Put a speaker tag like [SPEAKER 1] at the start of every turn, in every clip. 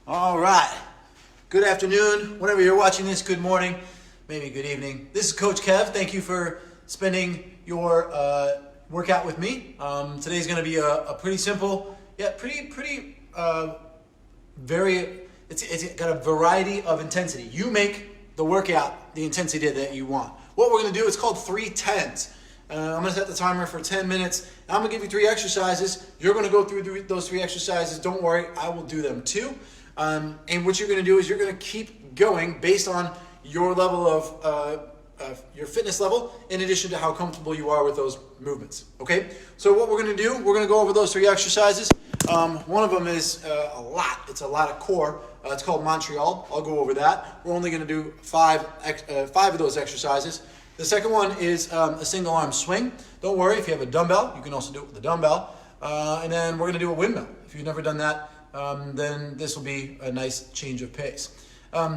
[SPEAKER 1] All right. Good afternoon. Whenever you're watching this, good morning, maybe good evening. This is Coach Kev. Thank you for spending your workout with me. Today's going to be a pretty simple, it's got a variety of intensity. You make the workout the intensity that you want. What we're going to do is called 3 10s. I'm going to set the timer for 10 minutes. I'm going to give you 3 exercises. You're going to go through those 3 exercises. Don't worry, I will do them too. And what you're going to do is you're going to keep going based on your level of your fitness level, in addition to how comfortable you are with those movements. Okay? So what we're going to do, we're going to go over those 3 exercises. One of them is a lot. It's a lot of core. It's called Montreal. I'll go over that. We're only going to do 5 of those exercises. The second one is a single arm swing. Don't worry, if you have a dumbbell, you can also do it with a dumbbell. And then we're going to do a windmill. If you've never done that, then this will be a nice change of pace.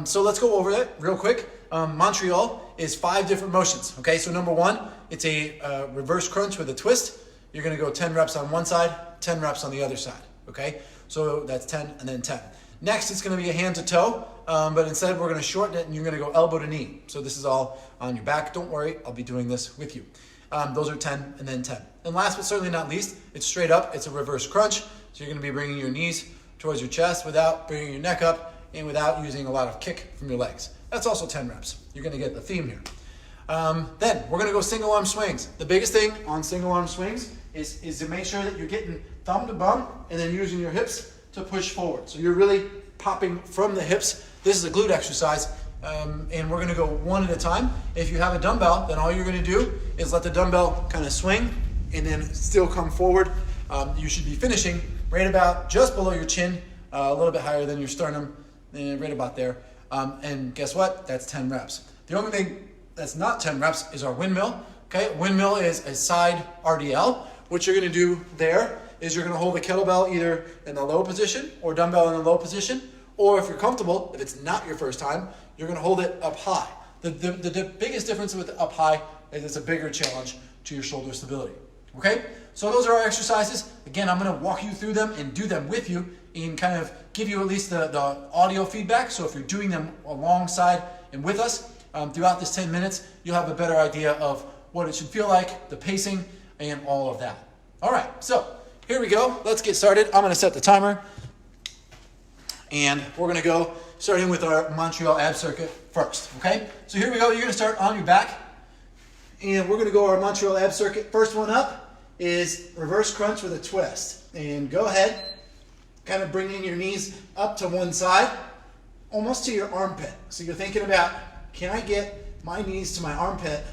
[SPEAKER 1] So let's go over it real quick. Montreal is 5 different motions. Okay, so number 1, it's a reverse crunch with a twist. You're going to go 10 reps on one side, 10 reps on the other side. Okay, so that's 10 and then 10. Next, it's going to be a hand to toe, but instead we're going to shorten it and you're going to go elbow to knee. So this is all on your back. Don't worry, I'll be doing this with you. Those are 10 and then 10. And last but certainly not least, it's straight up. It's a reverse crunch. So you're going to be bringing your knees towards your chest without bringing your neck up and without using a lot of kick from your legs. That's also 10 reps. You're going to get the theme here. Then we're going to go single arm swings. The biggest thing on single arm swings is to make sure that you're getting thumb to bum and then using your hips to push forward. So you're really popping from the hips. This is a glute exercise, and we're going to go one at a time. If you have a dumbbell, then all you're going to do is let the dumbbell kind of swing and then still come forward. You should be finishing right about just below your chin, a little bit higher than your sternum, right about there. And guess what? That's 10 reps. The only thing that's not 10 reps is our windmill. Okay, windmill is a side RDL. What you're going to do there is you're going to hold the kettlebell either in the low position or dumbbell in the low position, or if you're comfortable, if it's not your first time, you're going to hold it up high. The biggest difference with up high is it's a bigger challenge to your shoulder stability. Okay, so those are our exercises. Again, I'm going to walk you through them and do them with you and kind of give you at least the audio feedback. So if you're doing them alongside and with us throughout this 10 minutes, you'll have a better idea of what it should feel like, the pacing, and all of that. All right, so here we go. Let's get started. I'm going to set the timer. And we're going to go starting with our Montreal ab circuit first. Okay, so here we go. You're going to start on your back. And we're going to go our Montreal ab circuit. First one up is reverse crunch with a twist. And go ahead, kind of bringing your knees up to one side, almost to your armpit. So you're thinking about, can I get my knees to my armpit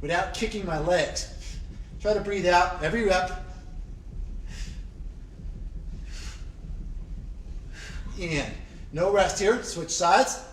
[SPEAKER 1] without kicking my legs? Try to breathe out every rep. And no rest here. Switch sides.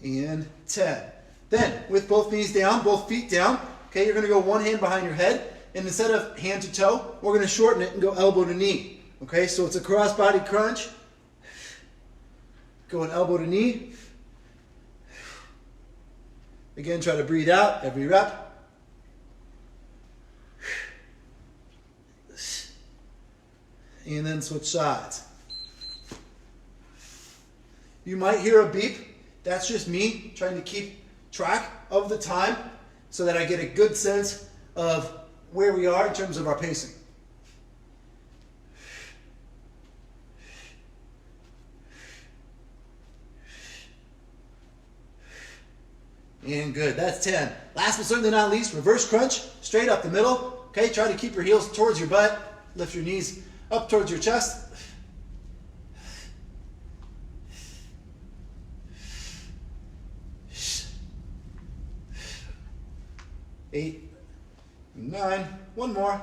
[SPEAKER 1] And 10. Then, with both knees down, both feet down, okay, you're going to go one hand behind your head, and instead of hand to toe, we're going to shorten it and go elbow to knee. Okay, so it's a cross body crunch. Going elbow to knee. Again, try to breathe out every rep. And then switch sides. You might hear a beep. That's just me trying to keep track of the time so that I get a good sense of where we are in terms of our pacing. And good, that's 10. Last but certainly not least, reverse crunch, straight up the middle. Okay, try to keep your heels towards your butt. Lift your knees up towards your chest. 8, 9, one more,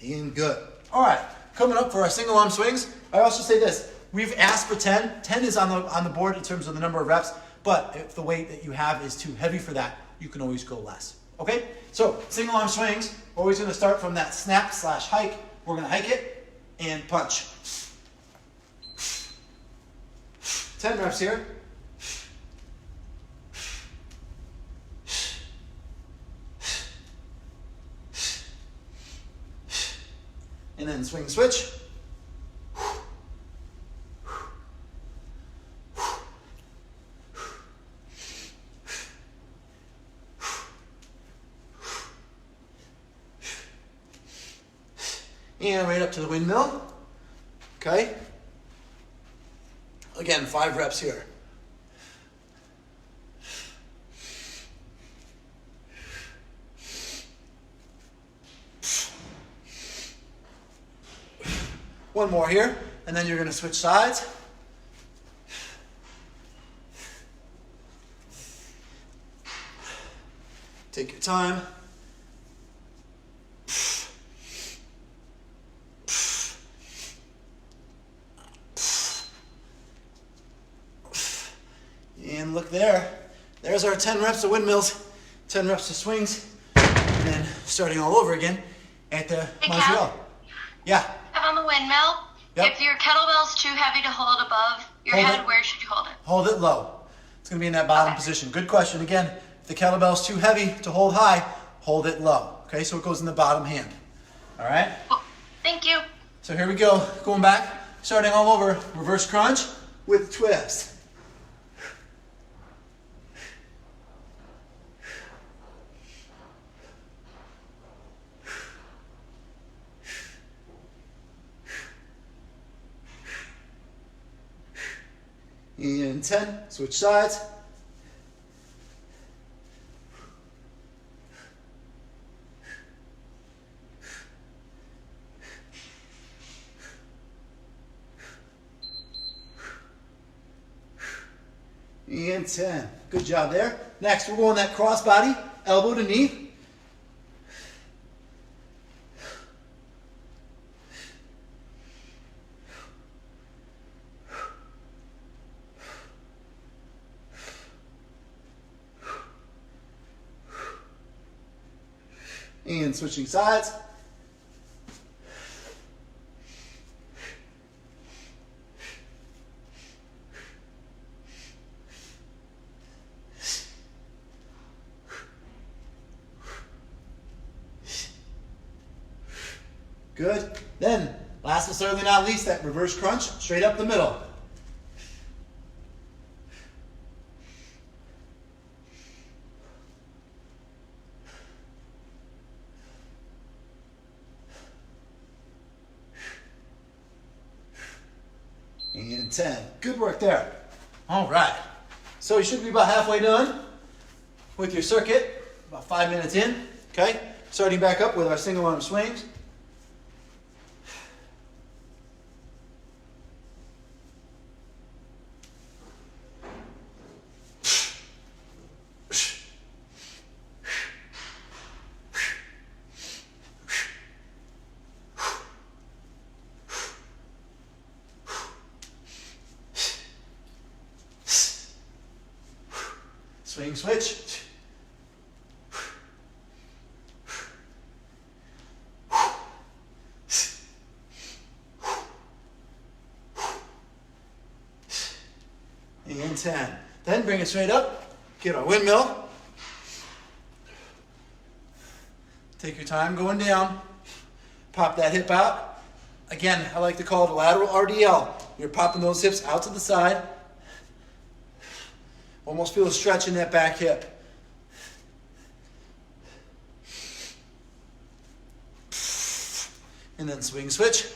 [SPEAKER 1] and good. All right, coming up for our single arm swings. I also say this, we've asked for 10. 10 is on the board in terms of the number of reps, but if the weight that you have is too heavy for that, you can always go less. Okay, so single arm swings, we're always going to start from that snap / hike. We're going to hike it and punch. 10 reps here. then swing switch. And right up to the windmill. Okay. Again, 5 reps here. One more here, and then you're going to switch sides. Take your time. And look there. There's our 10 reps of windmills, 10 reps of swings, and then starting all over again at the Montreal. Yeah.
[SPEAKER 2] On the windmill,
[SPEAKER 1] yep.
[SPEAKER 2] If your kettlebell's too heavy to hold above your head, where should you hold it?
[SPEAKER 1] Hold it low. It's going to be in that bottom position. Good question. Again, if the kettlebell's too heavy to hold high, hold it low. Okay, so it goes in the bottom hand. All right?
[SPEAKER 2] Cool. Thank you.
[SPEAKER 1] So here we go. Going back, starting all over. Reverse crunch with twist. And 10, switch sides. And 10. Good job there. Next, we're going that cross body, elbow to knee. And switching sides. Good. Then, last but certainly not least, that reverse crunch, straight up the middle. And 10. Good work there. All right. So you should be about halfway done with your circuit, about 5 minutes in. Okay. Starting back up with our single arm swings. Swing, switch. And 10. Then bring it straight up. Get our windmill. Take your time going down. Pop that hip out. Again, I like to call it a lateral RDL. You're popping those hips out to the side. Almost feel a stretch in that back hip. And then swing, switch.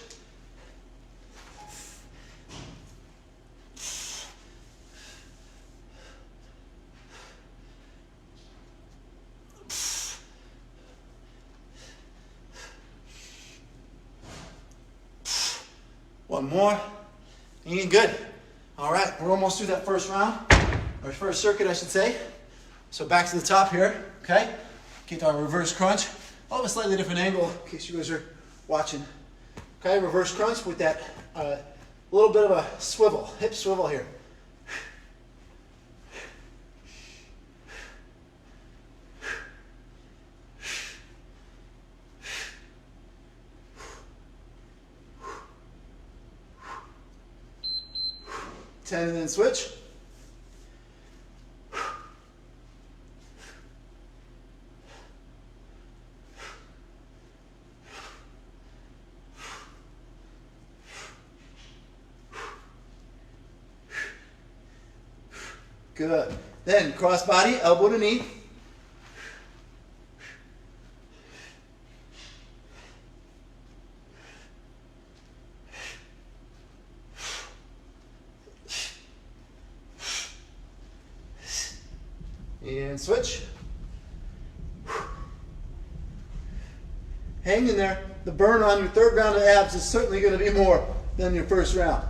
[SPEAKER 1] One more. And good. All right, we're almost through that first round. Or first circuit, I should say. So back to the top here, okay? Get our reverse crunch. I'll have a slightly different angle in case you guys are watching. Okay, reverse crunch with that little bit of a swivel, hip swivel here. Ten and then switch. Good. Then cross body, elbow to knee. And switch. Hang in there. The burn on your third round of abs is certainly going to be more than your first round.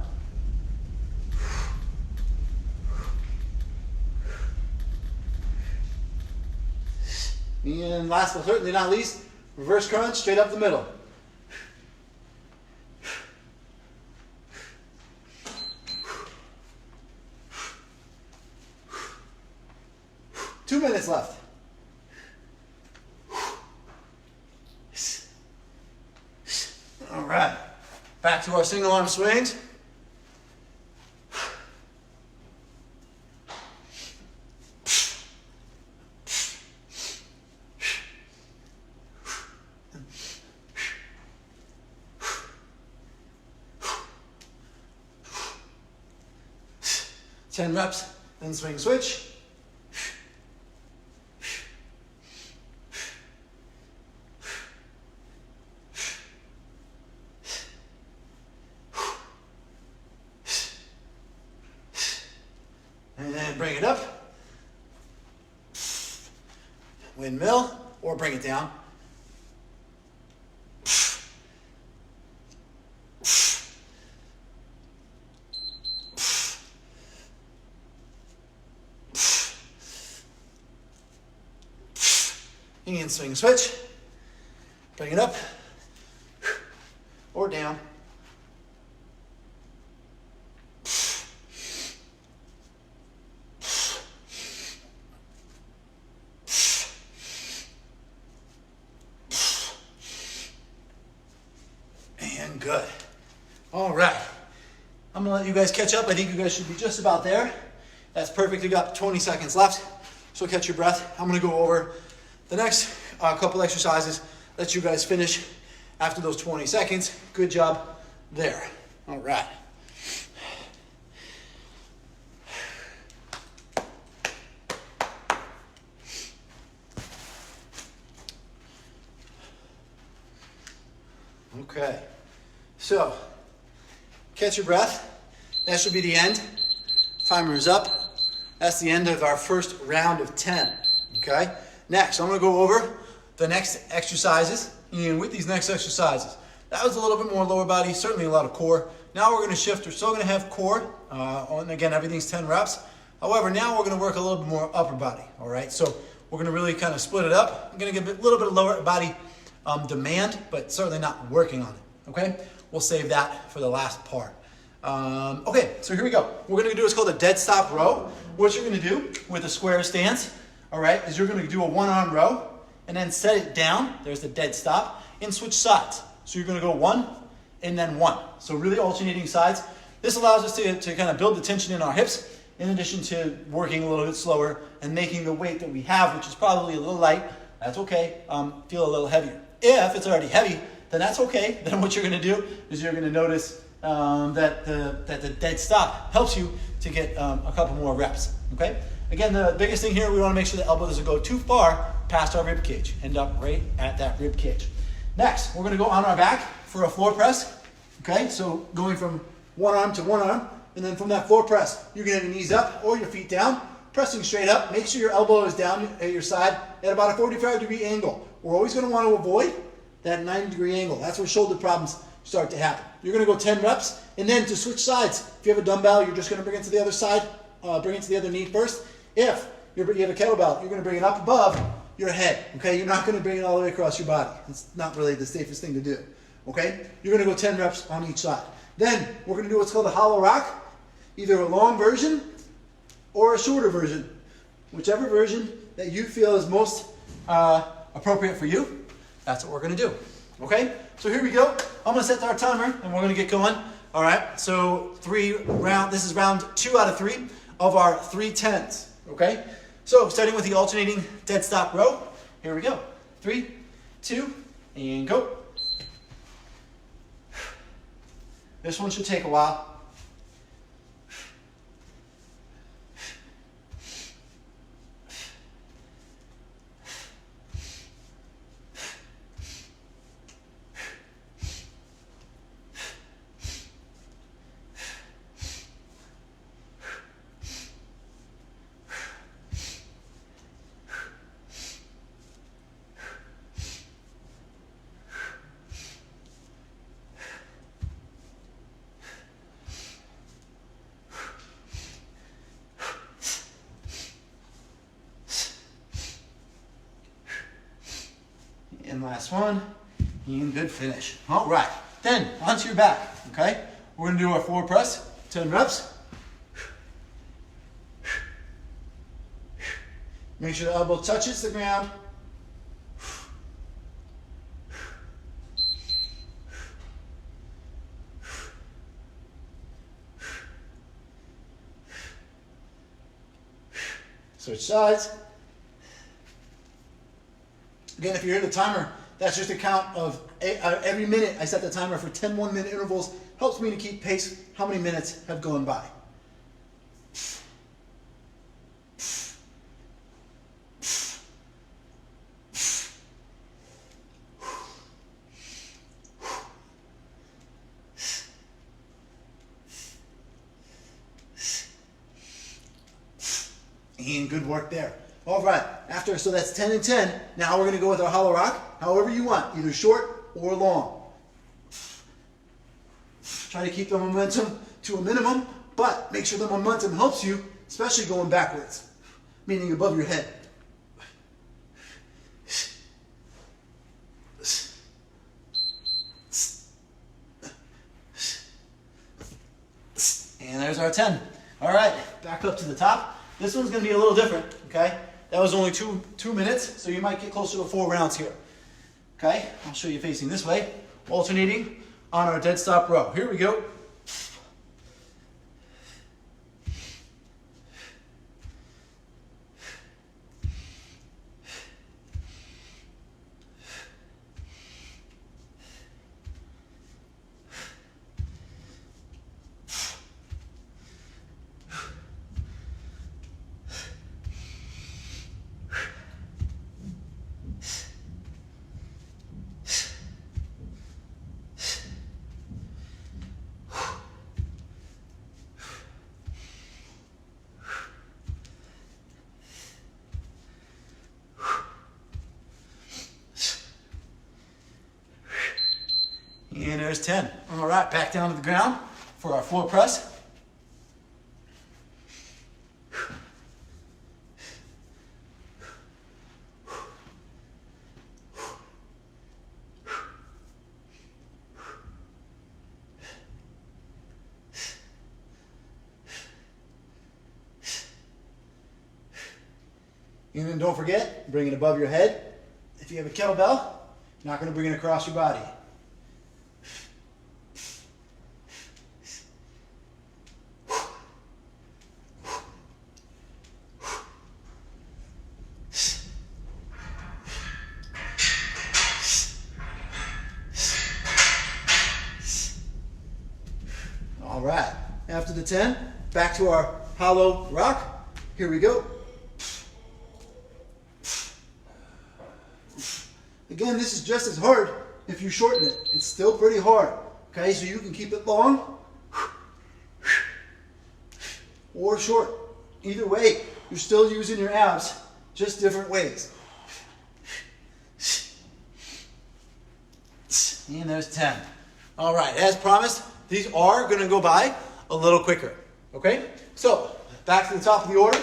[SPEAKER 1] And last but certainly not least, reverse crunch straight up the middle. Two minutes left. All right, back to our single arm swings. Ten reps, then swing switch. And then bring it up. Windmill, or bring it down. And swing switch. Bring it up or down. And good. All right. I'm gonna let you guys catch up. I think you guys should be just about there. That's perfect. You got 20 seconds left. So catch your breath. I'm gonna go over the next couple exercises. Let you guys finish after those 20 seconds. Good job there. All right. Okay. So, catch your breath. That should be the end. Timer is up. That's the end of our first round of 10. Okay? Next, I'm going to go over the next exercises. And with these next exercises, that was a little bit more lower body, certainly a lot of core. Now we're going to shift. We're still going to have core. And again, everything's 10 reps. However, now we're going to work a little bit more upper body. All right? So we're going to really kind of split it up. I'm going to get a little bit of lower body demand, but certainly not working on it. Okay? We'll save that for the last part. Okay, so here we go. What we're going to do is called a dead stop row. What you're going to do with a square stance, all right, is you're going to do a one-arm row and then set it down. There's the dead stop, and switch sides. So you're going to go one and then one. So really alternating sides. This allows us to kind of build the tension in our hips in addition to working a little bit slower and making the weight that we have, which is probably a little light. That's okay. Feel a little heavier. If it's already heavy, then that's okay. Then what you're going to do is you're going to notice that the dead stop helps you to get a couple more reps. Okay. Again, the biggest thing here, we want to make sure the elbow doesn't go too far past our rib cage. End up right at that rib cage. Next, we're going to go on our back for a floor press. Okay, so going from one arm to one arm, and then from that floor press, you're going to have your knees up or your feet down, pressing straight up. Make sure your elbow is down at your side at about a 45-degree angle. We're always going to want to avoid that 90-degree angle. That's where shoulder problems start to happen. You're going to go 10 reps, and then to switch sides, if you have a dumbbell, you're just going to bring it to the other side, bring it to the other knee first. If you have a kettlebell, you're going to bring it up above your head, okay? You're not going to bring it all the way across your body. It's not really the safest thing to do, okay? You're going to go 10 reps on each side. Then we're going to do what's called a hollow rock, either a long version or a shorter version, whichever version that you feel is most appropriate for you. That's what we're going to do, okay? So here we go. I'm going to set our timer, and we're going to get going. All right, so this is round 2 out of 3 of our 3 10s, okay? So starting with the alternating dead stop row. Here we go. 3, 2, and go. This one should take a while. and last one, and good finish. All right, then onto your back, okay? We're gonna do our floor press, 10 reps. Make sure the elbow touches the ground. Switch sides. Again, if you hear the timer, that's just a count of every minute. I set the timer for 10 1-minute intervals. Helps me to keep pace how many minutes have gone by. And good work there. All right, so that's 10 and 10. Now we're gonna go with our hollow rock, however you want, either short or long. Try to keep the momentum to a minimum, but make sure the momentum helps you, especially going backwards, meaning above your head. And there's our 10. All right, back up to the top. This one's gonna be a little different, okay? That was only two minutes, so you might get closer to 4 rounds here. Okay, I'll show you facing this way, alternating on our dead stop row. Here we go. And there's 10. All right, back down to the ground for our floor press. And then don't forget, bring it above your head. If you have a kettlebell, you're not going to bring it across your body. All right, after the 10, back to our hollow rock. Here we go. Again, this is just as hard if you shorten it. It's still pretty hard, okay? So you can keep it long or short. Either way, you're still using your abs, just different ways. And there's 10. All right, as promised, these are gonna go by a little quicker, okay? So, back to the top of the order.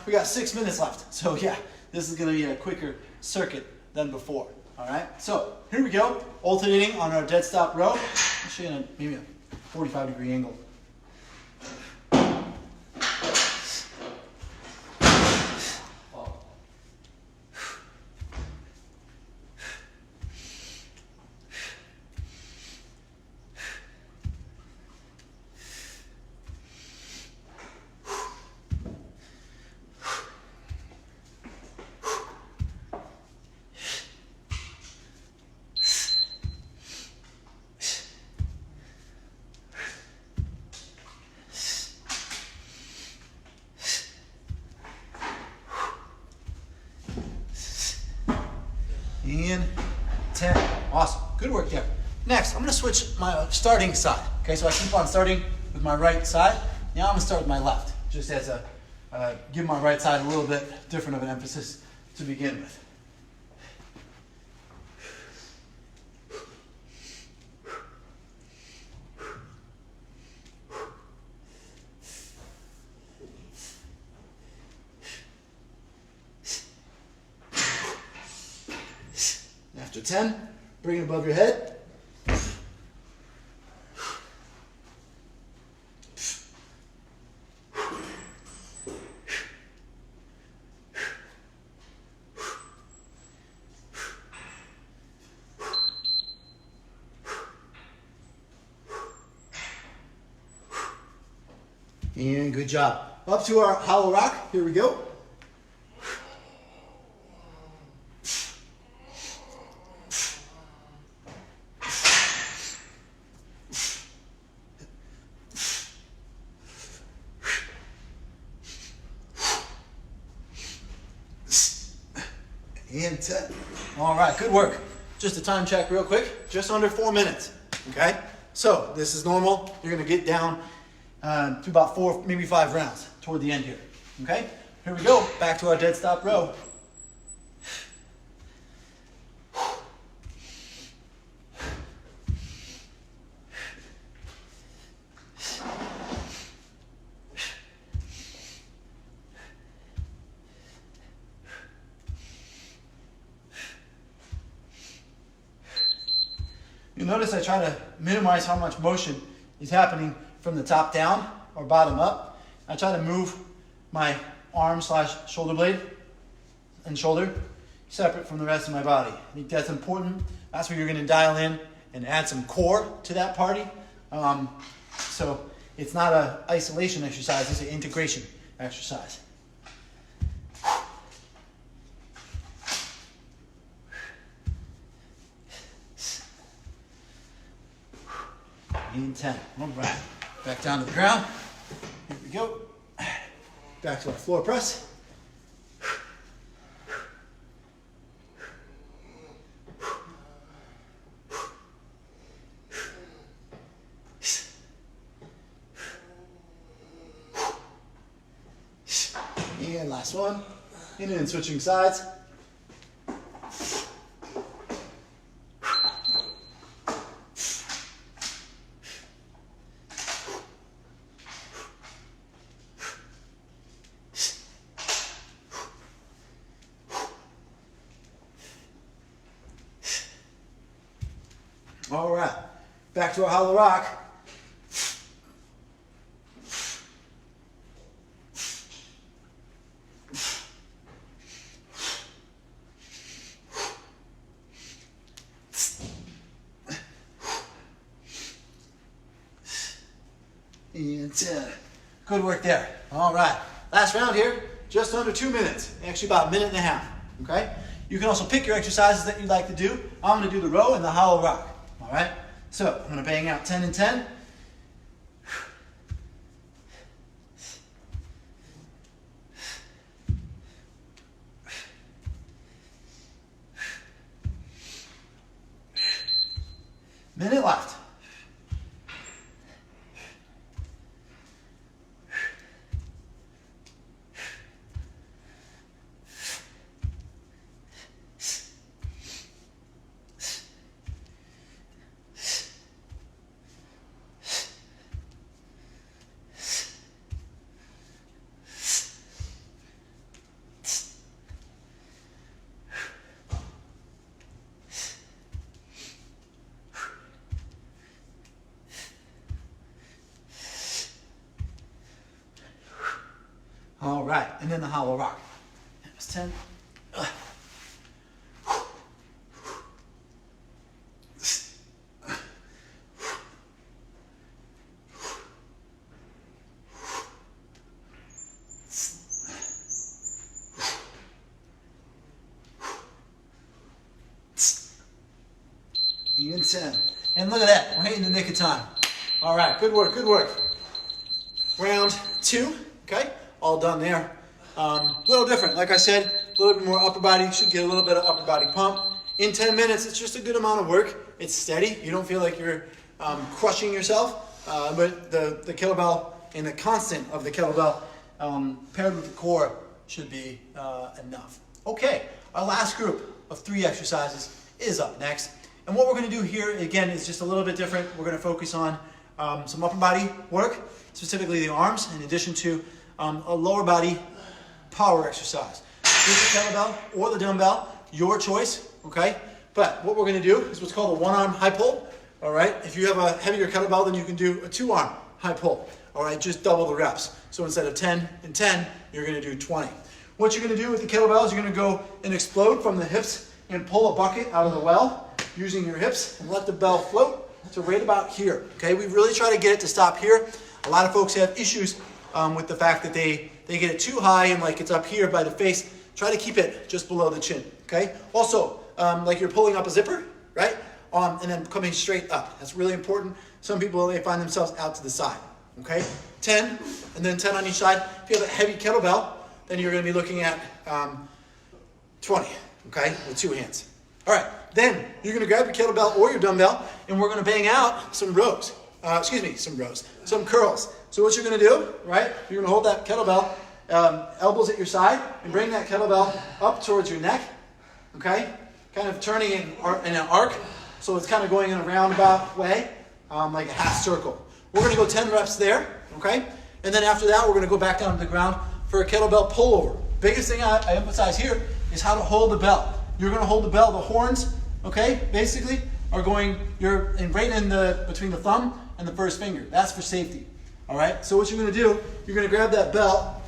[SPEAKER 1] We got 6 minutes left. So yeah, this is gonna be a quicker circuit than before, all right? So, here we go, alternating on our dead stop row. I'll show you maybe a 45-degree angle. And 10. Awesome. Good work there. Next, I'm going to switch my starting side. Okay, so I keep on starting with my right side. Now I'm going to start with my left, just as a give my right side a little bit different of an emphasis to begin with. 10. Bring it above your head. And good job. Up to our hollow rock. Here we go. And 10. All right, good work. Just a time check real quick. Just under 4 minutes. Okay? So this is normal. You're going to get down to about 4, maybe 5 rounds toward the end here. Okay? Here we go. Back to our dead stop row. You notice I try to minimize how much motion is happening from the top down or bottom up. I try to move my arm / shoulder blade and shoulder separate from the rest of my body. I think that's important. That's where you're going to dial in and add some core to that party. So it's not an isolation exercise, it's an integration exercise. And 10. All right. Back down to the ground. Here we go. Back to our floor press. And last one. And then switching sides. All right, back to our hollow rock. And 10. Good work there. All right, last round here, just under 2 minutes. Actually about 1.5 minutes, okay? You can also pick your exercises that you'd like to do. I'm gonna do the row and the hollow rock. All right, so I'm going to bang out 10 and 10. Minute left. All right, and then the hollow rock. That was 10. And 10. And look at that, we're hitting the nick of time. All right, good work, good work. Round 2, okay? All done there. Little different, like I said, a little bit more upper body. You should get a little bit of upper body pump. In 10 minutes, it's just a good amount of work. It's steady. You don't feel like you're crushing yourself. But the kettlebell and the constant of the kettlebell paired with the core should be enough. Okay, our last group of 3 exercises is up next. And what we're going to do here, again, is just a little bit different. We're going to focus on some upper body work, specifically the arms, in addition to a lower body power exercise. With the kettlebell or the dumbbell, your choice, okay? But what we're going to do is what's called a one-arm high pull. All right. If you have a heavier kettlebell, then you can do a two-arm high pull. All right. Just double the reps. So instead of 10 and 10, you're going to do 20. What you're going to do with the kettlebell is you're going to go and explode from the hips and pull a bucket out of the well using your hips and let the bell float to right about here. Okay. We really try to get it to stop here. A lot of folks have issues with the fact that they get it too high and like it's up here by the face. Try to keep it just below the chin. Okay. Also, like you're pulling up a zipper, right? And then coming straight up. That's really important. Some people, they find themselves out to the side. Okay. 10 and then 10 on each side. If you have a heavy kettlebell, then you're going to be looking at 20. Okay, with two hands. All right. Then you're going to grab your kettlebell or your dumbbell, and we're going to bang out some rows. Some curls. So what you're going to do, right? You're going to hold that kettlebell, elbows at your side, and bring that kettlebell up towards your neck. Okay, kind of turning in an arc, so it's kind of going in a roundabout way, like a half circle. We're going to go 10 reps there. Okay, and then after that, we're going to go back down to the ground for a kettlebell pullover. Biggest thing I emphasize here is how to hold the bell. You're going to hold the bell. The horns, okay, basically are going. You're right in between the thumb and the first finger. That's for safety. All right. So what you're going to do, you're going to grab that bell.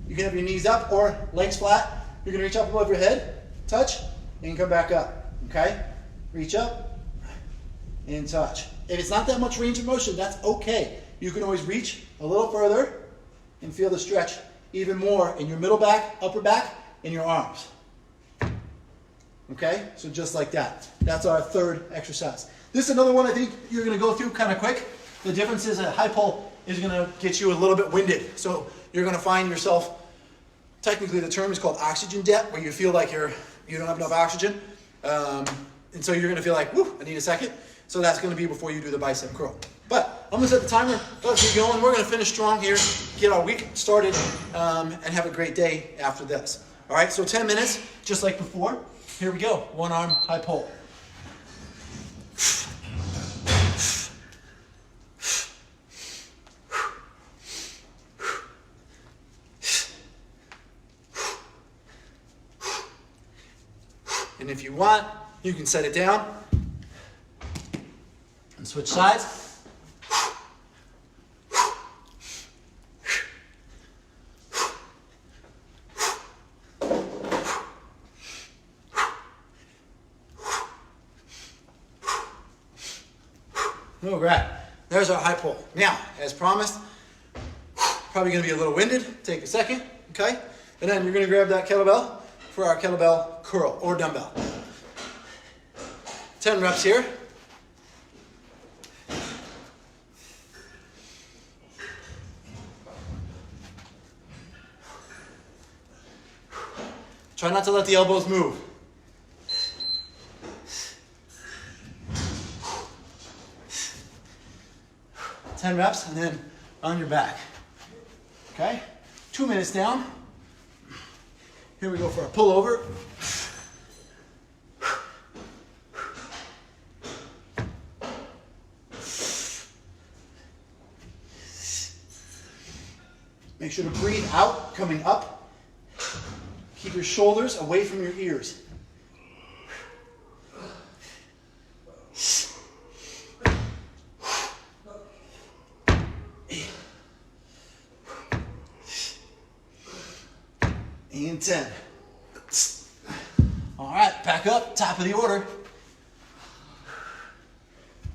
[SPEAKER 1] You can have your knees up or legs flat. You're going to reach up above your head, touch, and come back up. Okay. Reach up and touch. If it's not that much range of motion, that's okay. You can always reach a little further and feel the stretch even more in your middle back, upper back, and your arms. Okay, so just like that. That's our third exercise. This is another one I think you're going to go through kind of quick. The difference is a high pull is going to get you a little bit winded. So you're going to find yourself, technically the term is called oxygen debt, where you feel like you don't have enough oxygen. And so you're going to feel like, whoo, I need a second. So that's going to be before you do the bicep curl. But I'm going to set the timer. Let's keep going. We're going to finish strong here, get our week started, and have a great day after this. All right, so 10 minutes, just like before. Here we go. One arm high pull. And if you want, you can set it down and switch sides. All right, there's our high pull. Now, as promised, probably going to be a little winded. Take a second, okay? And then you're going to grab that kettlebell for our kettlebell curl or dumbbell. 10 reps here. Try not to let the elbows move. Ten reps and then on your back. Okay? 2 minutes down. Here we go for a pullover. Make sure to breathe out, coming up. Keep your shoulders away from your ears. And 10. All right, back up, top of the order.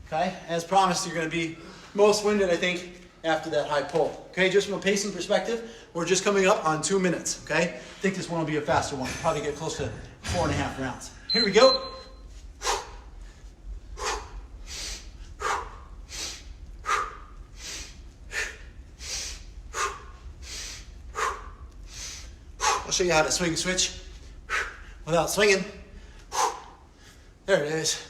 [SPEAKER 1] Okay, as promised, you're going to be most winded, I think, after that high pull. Okay, just from a pacing perspective, we're just coming up on 2 minutes. Okay, I think this one will be a faster one. Probably get close to 4.5 rounds. Here we go. I'll show you how to swing switch without swinging. There it is.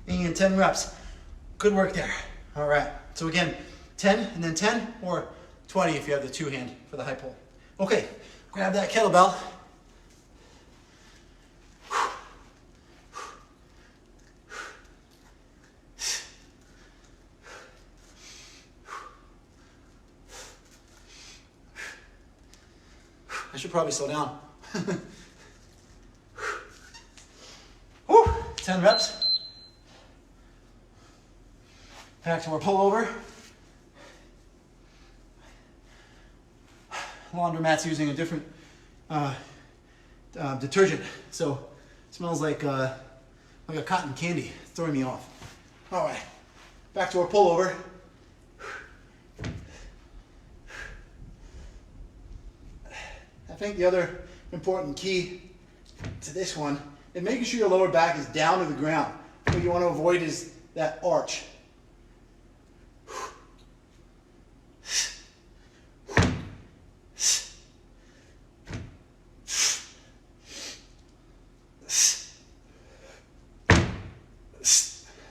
[SPEAKER 1] And 10 reps. Good work there. All right. So again, 10 and then 10 or 20 if you have the two hand for the high pull. Okay. Grab that kettlebell. I should probably slow down. Woo, 10 reps. Back to our pullover. Laundromat's using a different detergent, so it smells like a cotton candy. It's throwing me off. All right, back to our pullover. I think the other important key to this one is making sure your lower back is down to the ground. What you want to avoid is that arch.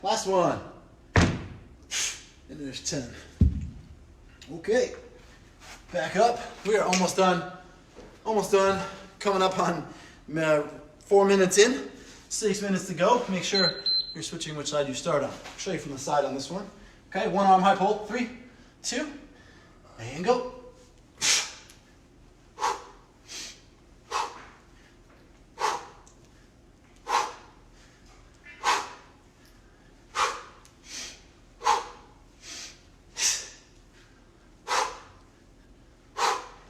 [SPEAKER 1] Last one. And there's 10. Okay. Back up. We are almost done. Almost done. Coming up on 4 minutes in. 6 minutes to go. Make sure you're switching which side you start on. I'll show you from the side on this one. Okay, one arm high pull. 3, 2, and go.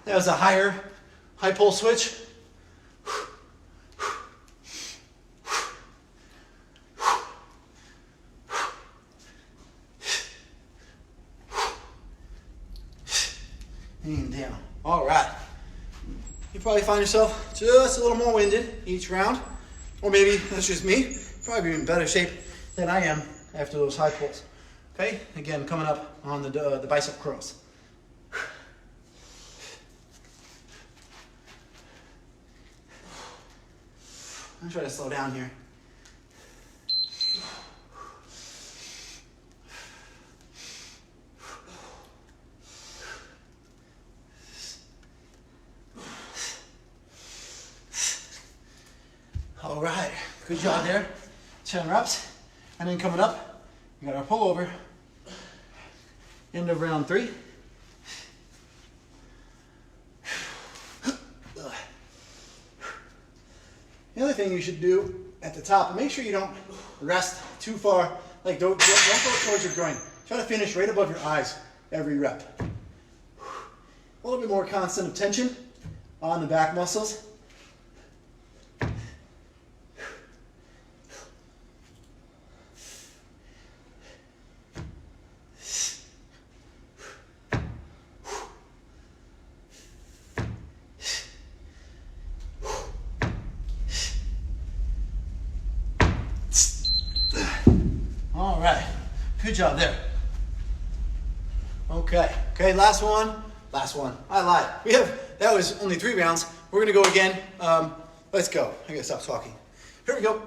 [SPEAKER 1] That was a high pull switch. And down. All right. You probably find yourself just a little more winded each round. Or maybe that's just me. Probably in better shape than I am after those high pulls. Okay, again, coming up on the bicep curls. I'm trying to slow down here. All right, good job there. 10 reps. And then coming up, we got our pullover. End of round 3. The other thing you should do at the top, make sure you don't rest too far, like don't go towards your groin. Try to finish right above your eyes every rep. A little bit more constant of tension on the back muscles. All right, good job there. Okay, last one. I lied. That was only 3 rounds. We're gonna go again. Let's go. I gotta stop talking. Here we go.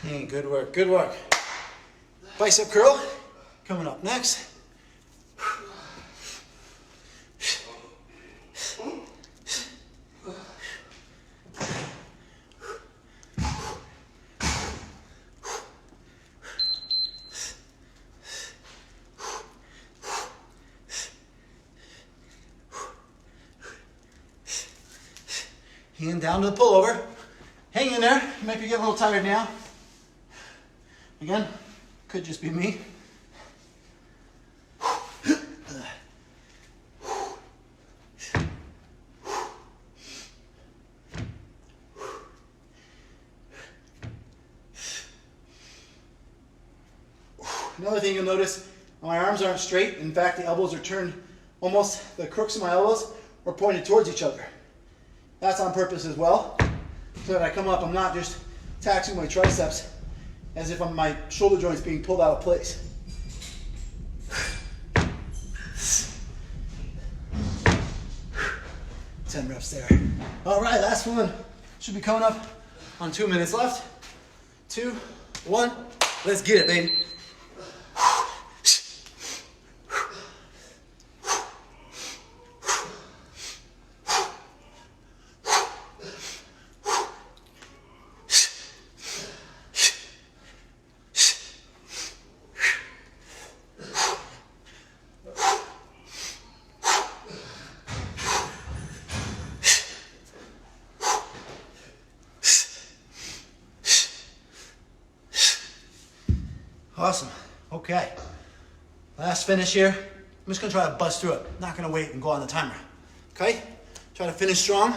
[SPEAKER 1] Hey, good work, good work. Bicep curl coming up next. Hand down to the pullover. Hang in there. You might be getting a little tired now. Again, could just be me. Another thing you'll notice, my arms aren't straight. In fact, the elbows are turned almost, the crooks of my elbows are pointed towards each other. That's on purpose as well. So that I come up, I'm not just taxing my triceps as if my shoulder joint's being pulled out of place. 10 reps there. All right, last one. Should be coming up on 2 minutes left. 2, 1. Let's get it, baby. Awesome. Okay. Last finish here. I'm just going to try to bust through it. Not going to wait and go on the timer. Okay? Try to finish strong.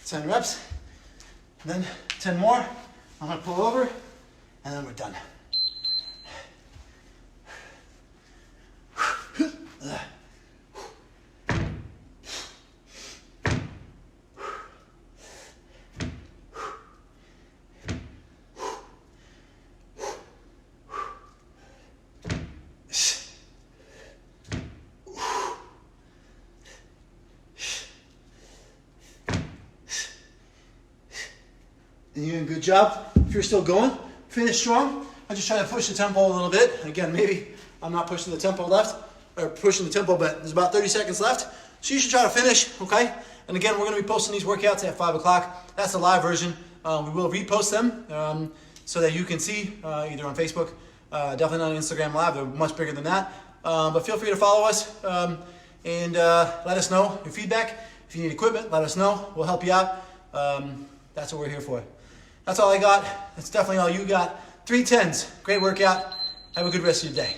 [SPEAKER 1] Ten reps. And then 10 more. I'm going to pull over. And then we're done. And you're doing a good job. If you're still going, finish strong. I just try to push the tempo a little bit. Again, maybe I'm not pushing the tempo but there's about 30 seconds left. So you should try to finish, okay? And again, we're gonna be posting these workouts at 5 o'clock. That's the live version. We will repost them so that you can see either on Facebook, definitely not on Instagram Live. They're much bigger than that. But feel free to follow us and let us know your feedback. If you need equipment, let us know. We'll help you out. That's what we're here for. That's all I got. That's definitely all you got. 3 10s. Great workout. Have a good rest of your day.